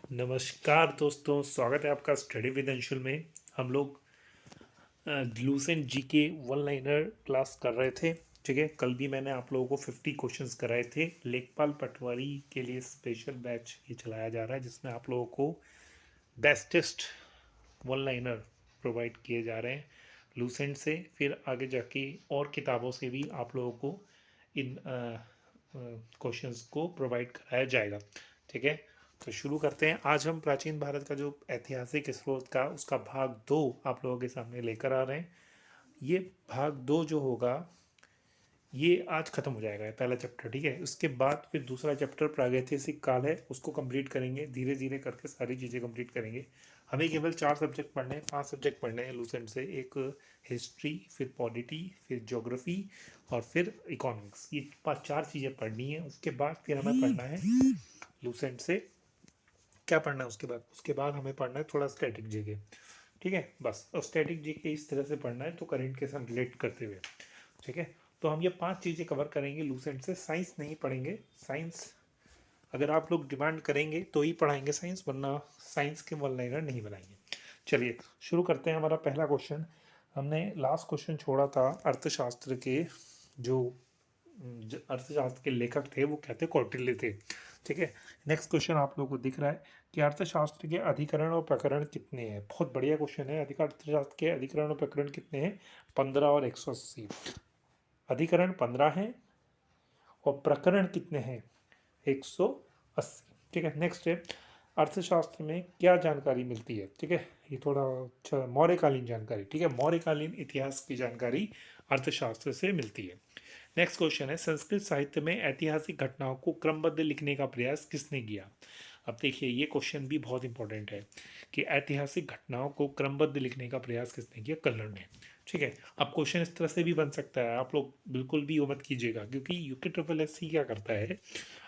नमस्कार दोस्तों, स्वागत है आपका स्टडी विद अंशुल में। हम लोग लूसेंट जी के वन लाइनर क्लास कर रहे थे। ठीक है, कल भी मैंने आप लोगों को 50 क्वेश्चंस कराए थे। लेखपाल पटवारी के लिए स्पेशल बैच ये चलाया जा रहा है जिसमें आप लोगों को बेस्टेस्ट वन लाइनर प्रोवाइड किए जा रहे हैं लूसेंट से। फिर आगे जाके और किताबों से भी आप लोगों को इन क्वेश्चंस को प्रोवाइड कराया जाएगा। ठीक है, तो शुरू करते हैं। आज हम प्राचीन भारत का जो ऐतिहासिक स्रोत का उसका भाग 2 आप लोगों के सामने लेकर आ रहे हैं। ये भाग 2 जो होगा ये आज खत्म हो जाएगा, पहला चैप्टर। ठीक है, उसके बाद फिर दूसरा चैप्टर प्रागैतिहासिक काल है, उसको कंप्लीट करेंगे। धीरे धीरे करके सारी चीज़ें कंप्लीट करेंगे। हमें केवल 4 सब्जेक्ट पढ़ने हैं, 5 सब्जेक्ट पढ़ने हैं लूसेंट से। एक हिस्ट्री, फिर पॉलिटी, फिर ज्योग्राफी और फिर इकोनॉमिक्स। ये 4 चीज़ें पढ़नी है। उसके बाद फिर हमें पढ़ना है लूसेंट से क्या पढ़ना है। उसके बाद हमें पढ़ना है थोड़ा स्टैटिक जीके। ठीक है, बस। और स्टैटिक जीके इस तरह से पढ़ना है तो करंट के साथ रिलेट करते हुए। ठीक है, तो हम ये 5 चीज़ें कवर करेंगे लूसेंट से। साइंस नहीं पढ़ेंगे। साइंस अगर आप लोग डिमांड करेंगे तो ही पढ़ाएंगे साइंस, वरना साइंस के वन लाइनर नहीं बनाएंगे। चलिए शुरू करते हैं। हमारा पहला क्वेश्चन, हमने लास्ट क्वेश्चन छोड़ा था अर्थशास्त्र के जो अर्थशास्त्र के लेखक थे वो क्या थे, कौटिल्य थे। ठीक है, नेक्स्ट क्वेश्चन आप लोगों को दिख रहा है कि अर्थशास्त्र के अधिकरण और प्रकरण कितने हैं। बहुत बढ़िया क्वेश्चन है। अर्थशास्त्र के अधिकरण और प्रकरण कितने हैं? 15 और 180। अधिकरण 15 हैं और प्रकरण कितने हैं? 180। ठीक है, नेक्स्ट है अर्थशास्त्र में क्या जानकारी मिलती है। ठीक है, ये थोड़ा अच्छा मौर्यकालीन जानकारी। ठीक है, मौर्यकालीन इतिहास की जानकारी अर्थशास्त्र से मिलती है। नेक्स्ट क्वेश्चन है संस्कृत साहित्य में ऐतिहासिक घटनाओं को क्रमबद्ध लिखने का प्रयास किसने किया। अब देखिए ये क्वेश्चन भी बहुत इंपॉर्टेंट है कि ऐतिहासिक घटनाओं को क्रमबद्ध लिखने का प्रयास किसने किया, कल्लर ने। ठीक है, अब क्वेश्चन इस तरह से भी बन सकता है, आप लोग बिल्कुल भी वो मत कीजिएगा, क्योंकि यूके ट्रिपल एस सी क्या करता है,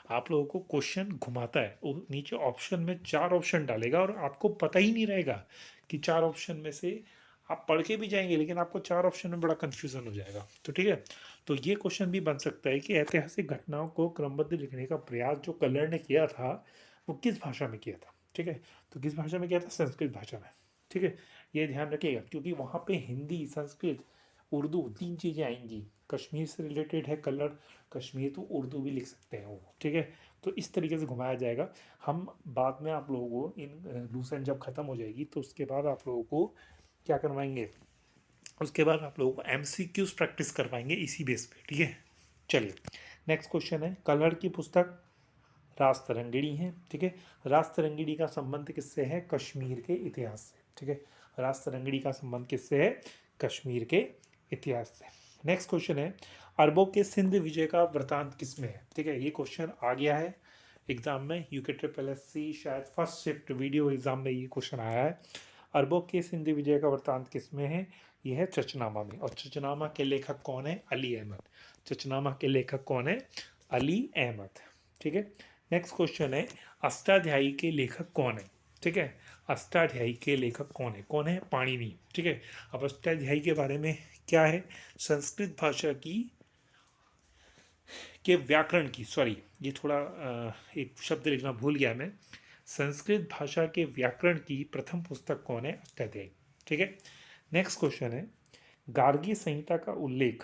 आप लोगों को क्वेश्चन घुमाता है। वो नीचे ऑप्शन में 4 ऑप्शन डालेगा और आपको पता ही नहीं रहेगा कि 4 ऑप्शन में से आप पढ़ के भी जाएंगे लेकिन आपको 4 ऑप्शन में बड़ा कन्फ्यूजन हो जाएगा। तो ठीक है, तो ये क्वेश्चन भी बन सकता है कि ऐतिहासिक घटनाओं को क्रमबद्ध लिखने का प्रयास जो कलर ने किया था वो किस भाषा में किया था। ठीक है, तो किस भाषा में किया था? संस्कृत भाषा में। ठीक है, ये ध्यान रखिएगा क्योंकि वहाँ पे हिंदी, संस्कृत, उर्दू 3 चीज़ें आएंगी। कश्मीर से रिलेटेड है कलर, कश्मीर तो उर्दू भी लिख सकते हैं वो। ठीक है, तो इस तरीके से घुमाया जाएगा। हम बाद में आप लोगों को इन लूसेंट जब ख़त्म हो जाएगी तो उसके बाद आप लोगों को क्या करवाएंगे, उसके बाद आप लोगों को एमसीक्यूज प्रैक्टिस करवाएंगे इसी बेस पे। ठीक है, चलिए नेक्स्ट क्वेश्चन है कलर की पुस्तक रास तरंगिणी है। ठीक है, रास तरंगिणी का संबंध किससे है? कश्मीर के इतिहास से। ठीक है, रास तरंगिणी का संबंध किससे है? कश्मीर के इतिहास से। नेक्स्ट क्वेश्चन है अरबों के सिंध विजय का वृतांत किसमें है। ठीक है, ये क्वेश्चन आ गया है एग्जाम में, यूके ट्रिपल एस सी शायद फर्स्ट शिफ्ट वीडियो एग्जाम में ये क्वेश्चन आया है। अरबों के सिंध विजय का वृतांत किसमें है? यह है चचनामा में। और चचनामा के लेखक कौन है? अली अहमद। चचनामा के लेखक कौन है? अली अहमद। ठीक है, नेक्स्ट क्वेश्चन है अष्टाध्यायी के लेखक कौन है। ठीक है, अष्टाध्यायी के लेखक कौन है? कौन है? पाणिनि। ठीक है, अब अष्टाध्यायी के बारे में क्या है? संस्कृत भाषा की के व्याकरण की, सॉरी ये थोड़ा एक शब्द लिखना भूल गया मैं। संस्कृत भाषा के व्याकरण की प्रथम पुस्तक कौन है? अष्टाध्यायी। ठीक है, नेक्स्ट क्वेश्चन है गार्गी संहिता का उल्लेख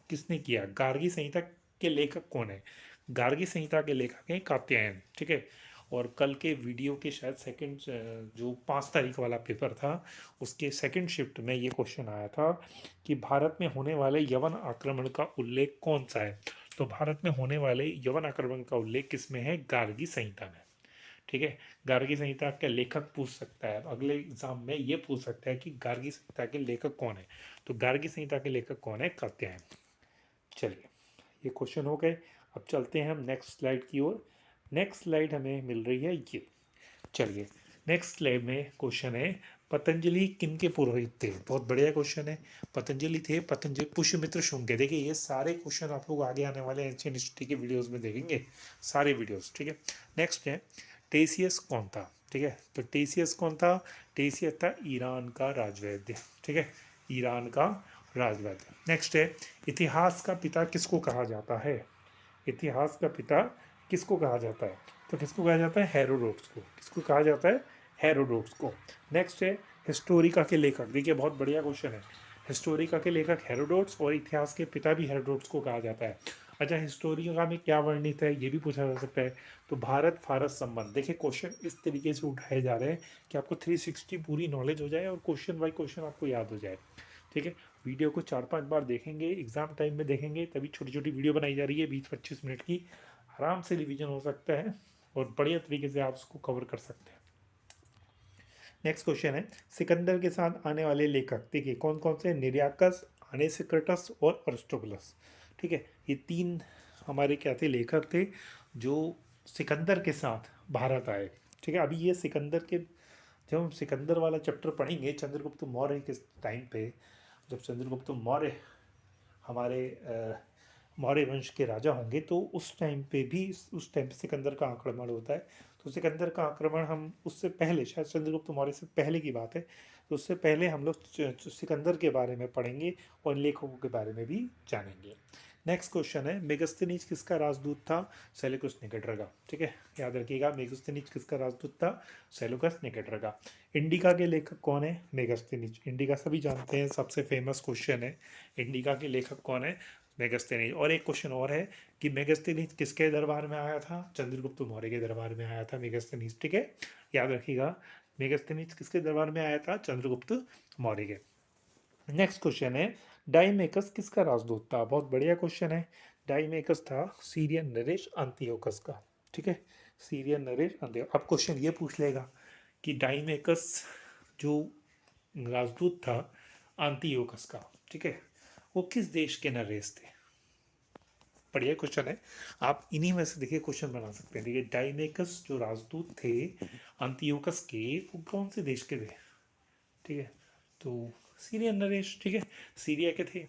किसने किया? गार्गी संहिता के लेखक कौन है? गार्गी संहिता के लेखक हैं कात्यायन। ठीक है, और कल के वीडियो के शायद सेकंड जो 5 तारीख वाला पेपर था उसके सेकंड शिफ्ट में ये क्वेश्चन आया था कि भारत में होने वाले यवन आक्रमण का उल्लेख कौन सा है। तो भारत में होने वाले यवन आक्रमण का उल्लेख किसमें है? गार्गी संहिता में। ठीक है, गार्गी संहिता का लेखक पूछ सकता है, अगले एग्जाम में ये पूछ सकता है कि गार्गी संहिता के लेखक कौन है। तो गार्गी संहिता के लेखक कौन है? कात्यायन। चलिए ये क्वेश्चन हो गए। अब चलते हैं हम नेक्स्ट स्लाइड की ओर। नेक्स्ट स्लाइड हमें मिल रही है ये। चलिए नेक्स्ट स्लाइड में क्वेश्चन है पतंजलि किन के पुरोहित थे। बहुत बढ़िया क्वेश्चन है। पतंजलि थे पतंजलि पुष्यमित्र शुंग के। देखिए ये सारे क्वेश्चन आप लोग आगे आने वाले एंशिएंट हिस्ट्री के वीडियोस में देखेंगे, सारे वीडियोस। ठीक है, नेक्स्ट है टेसियस कौन था। ठीक है, तो टेसियस कौन था? टेसियस था ईरान का राजवैद्य। ठीक है, ईरान का राजवैद्य। नेक्स्ट है इतिहास का पिता किसको कहा जाता है? इतिहास का पिता किसको कहा जाता है? तो किसको कहा जाता है? हेरोडोट्स को। किसको कहा जाता है? हेरोडोट्स को। नेक्स्ट है हिस्टोरिका के लेखक। देखिए बहुत बढ़िया क्वेश्चन है। हिस्टोरिका के लेखक हेरोडोट्स और इतिहास के पिता भी हेरोडोट्स को कहा जाता है। अच्छा, हिस्टोरिका में क्या वर्णित है ये भी पूछा जा सकता है। तो भारत फारस संबंध। देखिए क्वेश्चन इस तरीके से उठाए जा रहे हैं कि आपको 360 पूरी नॉलेज हो जाए और क्वेश्चन बाय क्वेश्चन आपको याद हो जाए। ठीक है, वीडियो को 4-5 बार देखेंगे, एग्जाम टाइम में देखेंगे, तभी छोटी छोटी वीडियो बनाई जा रही है 20-25 मिनट की। आराम से रिवीजन हो सकता है और बढ़िया तरीके से आप उसको कवर कर सकते हैं। नेक्स्ट क्वेश्चन है सिकंदर के साथ आने वाले लेखक। देखिए कौन कौन से? निर्याकस, अनेसिक्राटस और अरिस्टोबुलस। ठीक है, ये 3 हमारे क्या थे? लेखक थे जो सिकंदर के साथ भारत आए। ठीक है, अभी ये सिकंदर के, जब हम सिकंदर वाला चैप्टर पढ़ेंगे चंद्रगुप्त मौर्य के टाइम पे, जब चंद्रगुप्त मौर्य हमारे मौर्य वंश के राजा होंगे, तो उस टाइम पे भी, उस टाइम पे सिकंदर का आक्रमण होता है। तो सिकंदर का आक्रमण हम उससे पहले, शायद चंद्रगुप्त मौर्य से पहले की बात है, तो उससे पहले हम लोग सिकंदर के बारे में पढ़ेंगे और लेखकों के बारे में भी जानेंगे। नेक्स्ट क्वेश्चन है मेगस्थनीज किसका राजदूत था? सेल्यूकस निकेटर का। ठीक है, याद रखिएगा मेगस्थनीज किसका राजदूत था? सेल्यूकस निकेटर का। इंडिका के लेखक कौन है? मेगस्थनीज। इंडिका सभी जानते हैं, सबसे फेमस क्वेश्चन है। इंडिका के लेखक कौन है? मेगस्थनीज। और एक क्वेश्चन और है कि मेगस्थनीज किसके दरबार में आया था? चंद्रगुप्त मौर्य के दरबार में आया था मेगस्थनीज। ठीक है, याद रखिएगा मेगस्थनीज किसके दरबार में आया था? चंद्रगुप्त मौर्य के। नेक्स्ट क्वेश्चन है डाइमेकस किसका राजदूत था? बहुत बढ़िया क्वेश्चन है। डाइमेकस था सीरियन नरेश अंतियोकस का। ठीक है, सीरियन नरेश अंतियोकस। अब क्वेश्चन ये पूछ लेगा कि डाइमेकस जो राजदूत था अंतियोकस का, ठीक है, वो किस देश के नरेश थे? बढ़िया क्वेश्चन है। आप इन्हीं में से देखिए क्वेश्चन बना सकते हैं। देखिए डाइमेकस जो राजदूत थे अंतियोकस के, वो कौन से देश के थे? ठीक है, तो सीरियन नरेश। ठीक है, सीरिया के थे।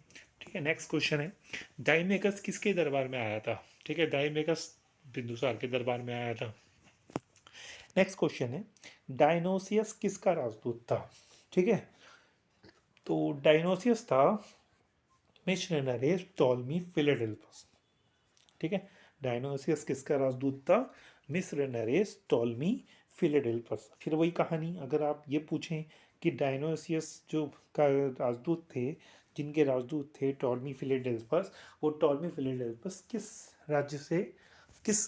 ठीक है, नेक्स्ट क्वेश्चन है डाइमेकस किसके दरबार में आया था? ठीक है, डाइमेकस बिंदुसार के दरबार में आया था। नेक्स्ट क्वेश्चन है डायनोसियस किसका राजदूत था? ठीक है, तो डायनोसियस था मिस्र नरेश टॉलमी फिलाडेल्फस। ठीक है, डायनोसियस किसका राजदूत था? मिस्र नरेश टॉलमी फिलाडेल्फस। फिर वही कहानी, अगर आप ये पूछें कि डायनोसियस जो का राजदूत थे, जिनके राजदूत थे टॉलमी फिलाडेल्फस, वो टॉलमी फिलाडेल्फस किस राज्य से, किस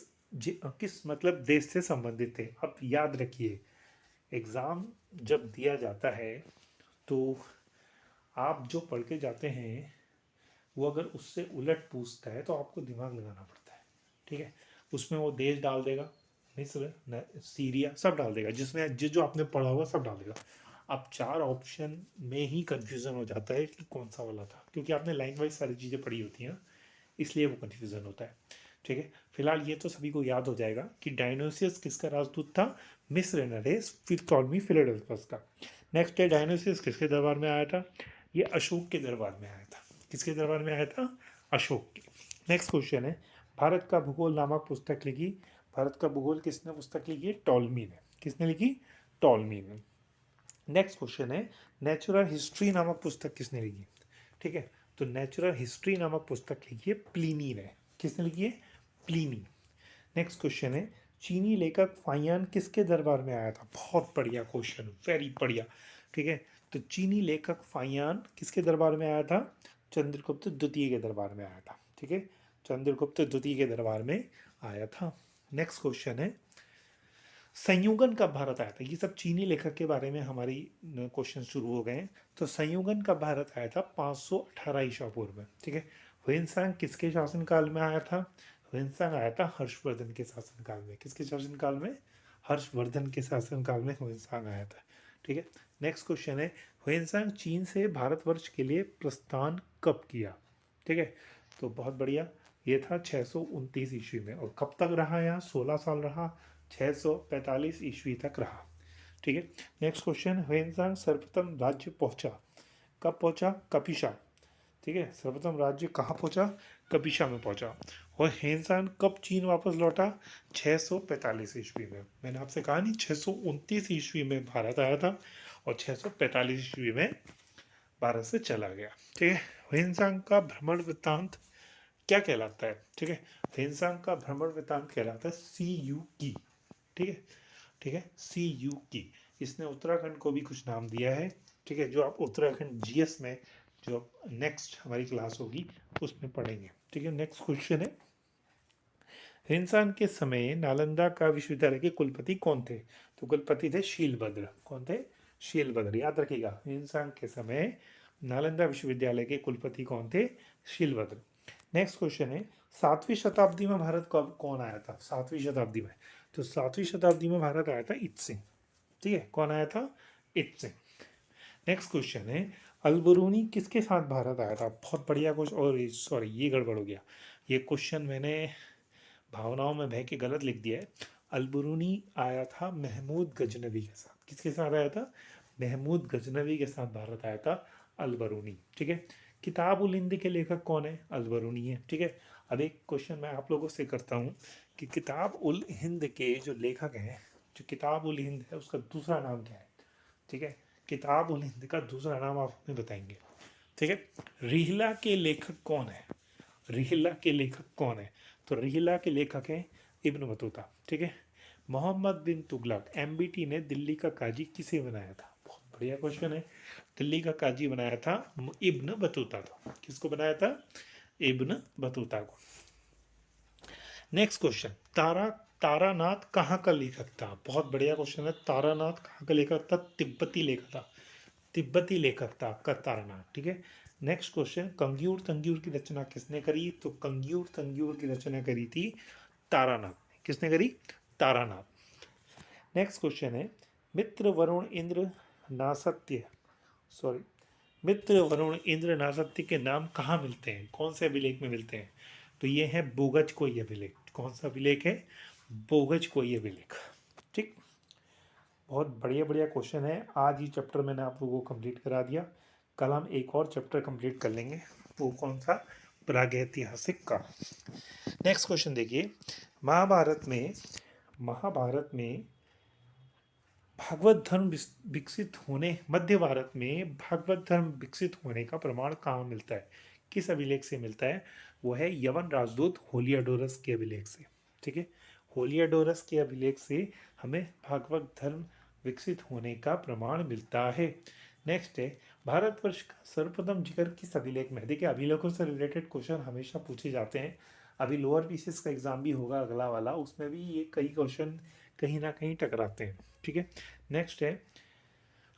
किस मतलब देश से संबंधित थे? अब याद रखिए, एग्ज़ाम जब दिया जाता है तो आप जो पढ़ के जाते हैं वो अगर उससे उलट पूछता है तो आपको दिमाग लगाना पड़ता है। ठीक है, उसमें वो देश डाल देगा, मिस्र, सीरिया, सब डाल देगा, जिसमें जो आपने पढ़ा हुआ सब डाल देगा। अब 4 ऑप्शन में ही कंफ्यूजन हो जाता है कि कौन सा वाला था, क्योंकि आपने लाइन वाइज सारी चीज़ें पढ़ी होती हैं, इसलिए वो कंफ्यूजन होता है। ठीक है, फिलहाल ये तो सभी को याद हो जाएगा कि डायनोसियस किसका राजदूत था? मिस्र नरेश फिर टॉलमी फिलाडेल्फस का। नेक्स्ट है डायनोसियस किसके दरबार में आया था? ये अशोक के दरबार में आया था। किसके दरबार में आया था? अशोक के। नेक्स्ट क्वेश्चन है भारत का भूगोल नामक पुस्तक लिखी। भारत का भूगोल किसने पुस्तक लिखी है? टॉलमी ने। किसने लिखी? टॉलमी ने। नेक्स्ट क्वेश्चन है नेचुरल हिस्ट्री नामक पुस्तक किसने लिखी? ठीक है, तो नेचुरल हिस्ट्री नामक पुस्तक लिखी है प्लिनी ने। किसने लिखी है? प्लिनी। नेक्स्ट क्वेश्चन है चीनी लेखक फाहियान किसके दरबार में आया था? बहुत बढ़िया क्वेश्चन, वेरी बढ़िया। ठीक है, तो चीनी लेखक फाहियान किसके दरबार में आया था? चंद्रगुप्त द्वितीय के दरबार में आया था। ठीक है, चंद्रगुप्त द्वितीय के दरबार में आया था। नेक्स्ट क्वेश्चन है संयुगन कब भारत आया था? ये सब चीनी लेखक के बारे में हमारी क्वेश्चन शुरू हो गए हैं। तो संयुगन कब भारत आया था? 518 ईसा पूर्व में। ठीक है, हुएनसांग किसके शासनकाल में आया था? हुएनसांग आया था हर्षवर्धन के शासनकाल में। किसके शासनकाल में? हर्षवर्धन के शासनकाल में हुएनसांग आया था। ठीक है, नेक्स्ट क्वेश्चन है हुएनसांग चीन से भारतवर्ष के लिए प्रस्थान कब किया? ठीक है, तो बहुत बढ़िया, ये था 629 ईस्वी में। और कब तक रहा यहाँ? 16 साल रहा, 645 ईस्वी तक रहा। ठीक है, नेक्स्ट क्वेश्चन हुएनसांग सर्वप्रथम राज्य पहुंचा, कब पहुंचा? कपिशा। ठीक है, सर्वप्रथम राज्य कहाँ पहुंचा? कपिशा में पहुंचा। और हुएनसांग कब चीन वापस लौटा? 645 ईस्वी में। मैंने आपसे कहा नहीं, 629 ईस्वी में भारत आया था और 645 ईस्वी में भारत से चला गया। ठीक है, हुएनसांग का भ्रमण वृत्तांत क्या कहलाता है? ठीक है, हुएनसांग का भ्रमण वृत्तांत कहलाता है CUकी। ठीक है, ठीक है, CUK। इसने उत्तराखंड को भी कुछ नाम दिया है, ठीक है, जो आप उत्तराखंड GS में जो नेक्स्ट हमारी क्लास होगी उसमें पढ़ेंगे, ठीक है। नेक्स्ट क्वेश्चन है, हिंसान के समय नालंदा का विश्वविद्यालय के कुलपति कौन थे? तो कुलपति थे शीलभद्र। कौन थे? शीलभद्र। याद रखिएगा, हिंसान के समय नालंदा विश्वविद्यालय के कुलपति कौन थे? शीलभद्र। नेक्स्ट क्वेश्चन है, 7वीं शताब्दी में भारत कब कौन आया था? 7वीं शताब्दी में, तो 7वीं शताब्दी में भारत आया था इत सिंह, ठीक है। कौन आया था? इत सिंह। नेक्स्ट क्वेश्चन है, अलबरूनी किसके साथ भारत आया था? बहुत बढ़िया क्वेश्चन, और सॉरी ये गड़बड़ हो गया, ये क्वेश्चन मैंने भावनाओं में बह के गलत लिख दिया है। अलबरूनी आया था महमूद गजनवी के साथ। किसके साथ आया था? महमूद गजनवी के साथ भारत आया था अलबरूनी, ठीक है। किताब उल हिंद के लेखक कौन है? अलबरूनी है, ठीक है। अब एक क्वेश्चन मैं आप लोगों से करता हूँ कि किताब उल हिंद के जो लेखक हैं, जो किताब उल हिंद है उसका दूसरा नाम क्या है? ठीक है, किताब उल हिंद का दूसरा नाम आप हमें बताएंगे, ठीक है। रिहला के लेखक कौन है? रिहला के लेखक कौन है? तो रिहला के लेखक हैं इब्न बतूता, ठीक है। मोहम्मद बिन तुगलक, MBT ने दिल्ली का काजी किसे बनाया था? बहुत बढ़िया क्वेश्चन है। दिल्ली का काजी बनाया था इब्न बतूता था। किसको बनाया था? इब्न बतूता को। नेक्स्ट क्वेश्चन, तारानाथ कहाँ का लेखक था? बहुत बढ़िया क्वेश्चन है। तारानाथ कहाँ का लेखक था? तिब्बती लेखक था, तिब्बती लेखक था का तारानाथ, ठीक है। नेक्स्ट क्वेश्चन, कंग्यूर तंग्यूर की रचना किसने करी? तो कंग्यूर तंग्यूर की रचना करी थी तारानाथ। किसने करी? तारानाथ। नेक्स्ट क्वेश्चन है, मित्र वरुण इंद्र नासत्य, सॉरी, मित्र वरुण इंद्र नासत्य के नाम कहाँ मिलते हैं? कौन से अभिलेख में मिलते हैं? तो ये है बोगज कोई अभिलेख। कौन सा अभिलेख है? बोगज कोई अभिलेख, ठीक। बहुत बढ़िया बढ़िया क्वेश्चन है। आज ही चैप्टर मैंने आप लोगों को कंप्लीट करा दिया। कल हम एक और चैप्टर कंप्लीट कर लेंगे, वो कौन सा? प्रागैतिहासिक का। नेक्स्ट क्वेश्चन देखिए, महाभारत में महाभारत में भागवत धर्म विकसित होने, मध्य भारत में भागवत धर्म विकसित होने का प्रमाण कहाँ मिलता है? किस अभिलेख से मिलता है? वो है यवन राजदूत होलियाडोरस के अभिलेख से, ठीक है। होलियाडोरस के अभिलेख से हमें भागवत धर्म विकसित होने का प्रमाण मिलता है। नेक्स्ट है, भारतवर्ष का सर्वप्रथम जिक्र किस अभिलेख में? देखिए, अभिलेखों से रिलेटेड क्वेश्चन हमेशा पूछे जाते हैं। अभी लोअर पीसीएस का एग्जाम भी होगा अगला वाला, उसमें भी ये कई क्वेश्चन कहीं ना कहीं टकराते हैं, ठीक है। नेक्स्ट है,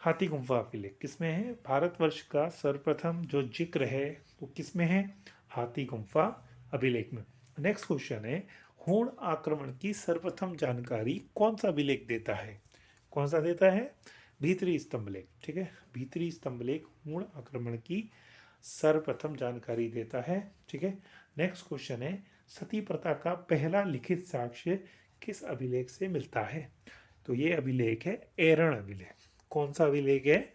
हाथी गुम्फा अभिलेख किसमें है? भारतवर्ष का सर्वप्रथम जो जिक्र है वो किसमें है? हाथी गुम्फा अभिलेख में। नेक्स्ट क्वेश्चन है, हूण आक्रमण की सर्वप्रथम जानकारी कौन सा अभिलेख देता है? कौन सा देता है? भीतरी स्तंभलेख, ठीक है। भीतरी स्तंभलेख हूण आक्रमण की सर्वप्रथम जानकारी देता है, ठीक है। नेक्स्ट क्वेश्चन है, सती प्रथा का पहला लिखित साक्ष्य किस अभिलेख से मिलता है? तो ये अभिलेख है एरण अभिलेख। कौन सा अभिलेख है?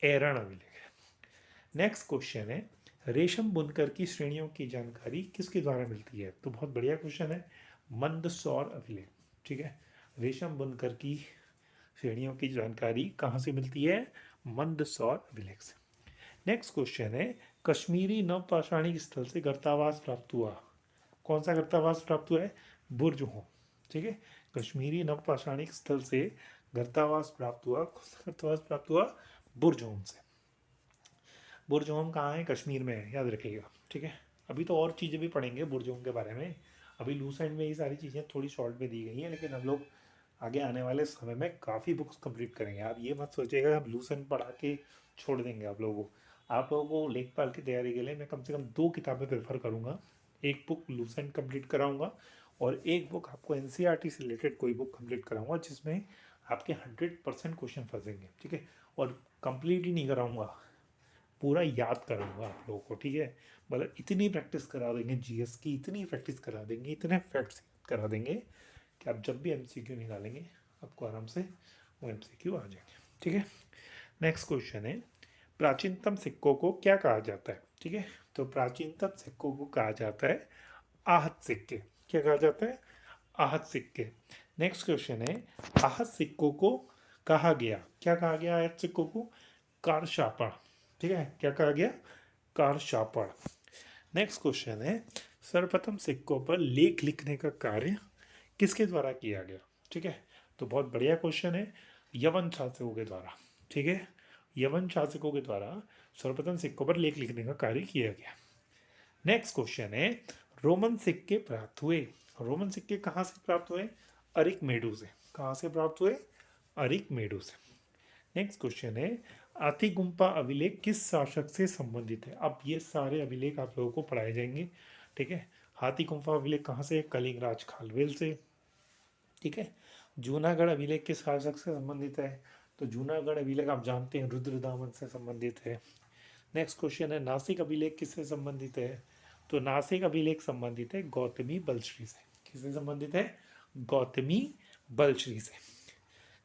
एरण अभिलेख। नेक्स्ट क्वेश्चन है, रेशम बुनकर की श्रेणियों की जानकारी किसके द्वारा मिलती है? तो बहुत बढ़िया क्वेश्चन है, मंदसौर अभिलेख, ठीक है। रेशम बुनकर की श्रेणियों की जानकारी कहाँ से मिलती है? मंदसौर अभिलेख से। नेक्स्ट क्वेश्चन है, कश्मीरी नवपाषाणिक स्थल से गर्तावास प्राप्त हुआ। कौन सा गर्तावास प्राप्त हुआ है? बुर्जहोम, ठीक है। कश्मीरी नवपाषाणिक स्थल से गर्तावास प्राप्त हुआ। कौन सा गर्तावास प्राप्त हुआ? बुर्जहोम से। बुर्जहोम कहाँ है? कश्मीर में है, याद रखिएगा, ठीक है। अभी तो और चीज़ें भी पढ़ेंगे बुर्जहोम के बारे में। अभी लूस एंड में ये सारी चीज़ें थोड़ी शॉर्ट में दी गई हैं, लेकिन हम लोग आगे आने वाले समय में काफ़ी बुक्स कंप्लीट करेंगे। आप ये मत सोचिएगा हम लूस एंड पढ़ा के छोड़ देंगे आप लोगों को। आप लोगों को लेखपाल की तैयारी के लिए मैं कम से कम 2 किताबें प्रेफर करूँगा। एक बुक लूस एंड कंप्लीट कराऊँगा और एक बुक आपको NCERT से रिलेटेड कोई बुक कंप्लीट कराऊँगा जिसमें आपके 100% क्वेश्चन फंसेंगे, ठीक है। और कंप्लीट ही नहीं कराऊँगा, पूरा याद कराऊंगा आप लोगों को, ठीक है। मतलब इतनी प्रैक्टिस करा देंगे GS की, इतनी प्रैक्टिस करा देंगे, इतने फैक्ट्स करा देंगे कि आप जब भी MCQ निकालेंगे आपको आराम से वो MCQ आ जाएंगे, ठीक है। नेक्स्ट क्वेश्चन है, प्राचीनतम सिक्कों को क्या कहा जाता है? ठीक है, तो प्राचीनतम सिक्कों को कहा जाता है आहत सिक्के। क्या कहा जाता है? आहत सिक्के। नेक्स्ट क्वेश्चन है, आहत सिक्कों को कहा गया, क्या कहा गया आहत सिक्कों को? कारशापण, ठीक है। क्या कहा गया? कारशापण। नेक्स्ट क्वेश्चन है, सर्वप्रथम सिक्कों पर लेख लिखने का कार्य किसके द्वारा किया गया? ठीक है, तो बहुत बढ़िया क्वेश्चन है। यवन शासकों के द्वारा, ठीक है, यवन शासकों के द्वारा सर्वप्रथम सिक्कों पर लेख लिखने का कार्य किया गया। नेक्स्ट क्वेश्चन है, रोमन सिक्के प्राप्त हुए। रोमन सिक्के कहाँ से प्राप्त हुए? अरिकमेडू से। कहाँ से प्राप्त हुए? अरिकमेडू से। नेक्स्ट क्वेश्चन है, आतिगुम्पा अभिलेख किस शासक से संबंधित है? अब ये सारे अभिलेख आप लोगों को पढ़ाए जाएंगे, ठीक है। हाथीगुम्पा अभिलेख कहाँ से? कलिंगराज खालवेल से, ठीक है। जूनागढ़ अभिलेख किस शासक से संबंधित है? तो जूनागढ़ अभिलेख आप जानते हैं रुद्रदामन से संबंधित है। नेक्स्ट क्वेश्चन है, नासिक अभिलेख किससे संबंधित है? तो नासिक अभिलेख संबंधित है गौतमी बलश्री से। किससे संबंधित है? गौतमी बलश्री से।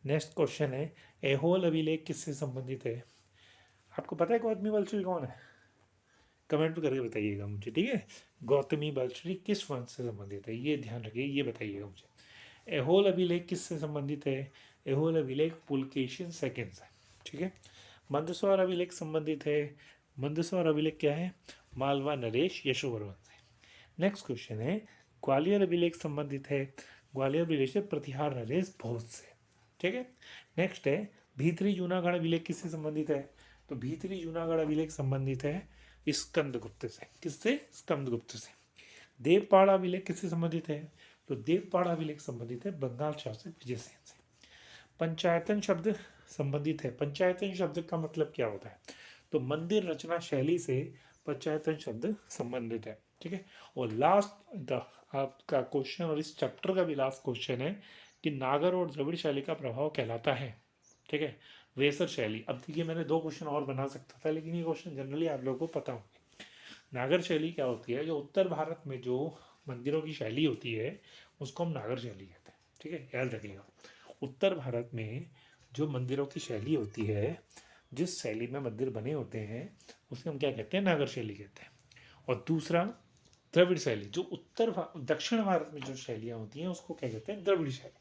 नेक्स्ट क्वेश्चन है, ऐहोल अभिलेख किससे संबंधित है? आपको पता है गौतमी बलश्री कौन है? कमेंट करके बताइएगा मुझे, ठीक है। गौतमी बलश्री किस वंश से संबंधित है, ये ध्यान रखिए, ये बताइएगा मुझे। ऐहोल अभिलेख किससे संबंधित है? ऐहोल अभिलेख पुलकेशिन सेकंड से, ठीक है। मंदसौर अभिलेख संबंधित है। मंदसौर अभिलेख क्या है? मालवा नरेश यशोवर्मन से। नेक्स्ट क्वेश्चन है, ग्वालियर अभिलेख संबंधित है। ग्वालियर अभिलेख से प्रतिहार नरेश भोज से, ठीक है। नेक्स्ट है, भीतरी जूनागढ़ अभिलेख किससे संबंधित है? तो भीतरी जूनागढ़ अभिलेख संबंधित है स्कंदगुप्त से। किससे? स्कंदगुप्त से। देवपाड़ा अभिलेख किससे संबंधित है? तो देवपाड़ा अभिलेख संबंधित है बंगाल शासक विजयसेन से। पंचायतन शब्द संबंधित है। पंचायतन शब्द का मतलब क्या होता है? तो मंदिर रचना शैली से पंचायतन शब्द संबंधित है, ठीक है। और लास्ट आपका क्वेश्चन और इस चैप्टर का भी लास्ट क्वेश्चन है कि नागर और द्रविड़ शैली का प्रभाव कहलाता है, ठीक है, वेसर शैली। अब देखिए मैंने 2 क्वेश्चन और बना सकता था, लेकिन ये क्वेश्चन जनरली आप लोगों को पता होंगे। नागर शैली क्या होती है? जो उत्तर भारत में जो मंदिरों की शैली होती है उसको हम नागर शैली कहते हैं, ठीक है, याद रखिएगा। उत्तर भारत में जो मंदिरों की शैली होती है, जिस शैली में मंदिर बने होते हैं, उसे हम क्या कहते हैं? नागर शैली कहते हैं। और दूसरा द्रविड़ शैली, जो दक्षिण भारत में जो शैलियाँ होती हैं उसको क्या कहते हैं? द्रविड़ शैली,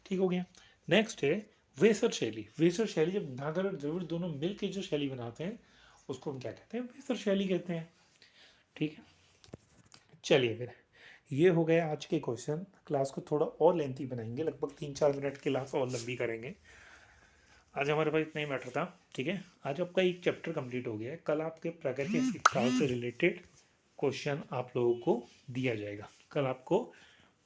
ठीक हो गया। नेक्स्ट है वेसर शैली। वेसर शैली जब नागर और द्रविड़ दोनों मिलकर जो शैली बनाते हैं उसको हम क्या कहते हैं? वेसर शैली कहते हैं, ठीक है। चलिए फिर ये हो गया आज के क्वेश्चन। क्लास को थोड़ा और लेंथी बनाएंगे, लगभग 3-4 मिनट की क्लास और लंबी करेंगे। आज हमारे पास इतना ही मैटर था, ठीक है। आज आपका एक चैप्टर कंप्लीट हो गया है। कल आपके प्राकृतिक काल से रिलेटेड क्वेश्चन आप लोगों को दिया जाएगा। कल आपको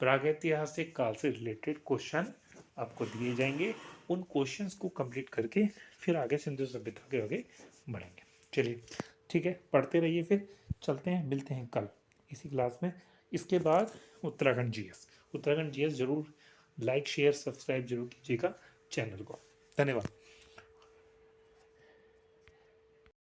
प्रागैतिहासिक काल से रिलेटेड क्वेश्चन आपको दिए जाएंगे। उन क्वेश्चंस को कंप्लीट करके फिर आगे सिंधु सभ्यता के आगे बढ़ेंगे। चलिए ठीक है, पढ़ते रहिए, फिर चलते हैं, मिलते हैं कल इसी क्लास में। इसके बाद उत्तराखंड जीएस, उत्तराखंड जीएस जरूर लाइक शेयर सब्सक्राइब जरूर कीजिएगा चैनल को। धन्यवाद।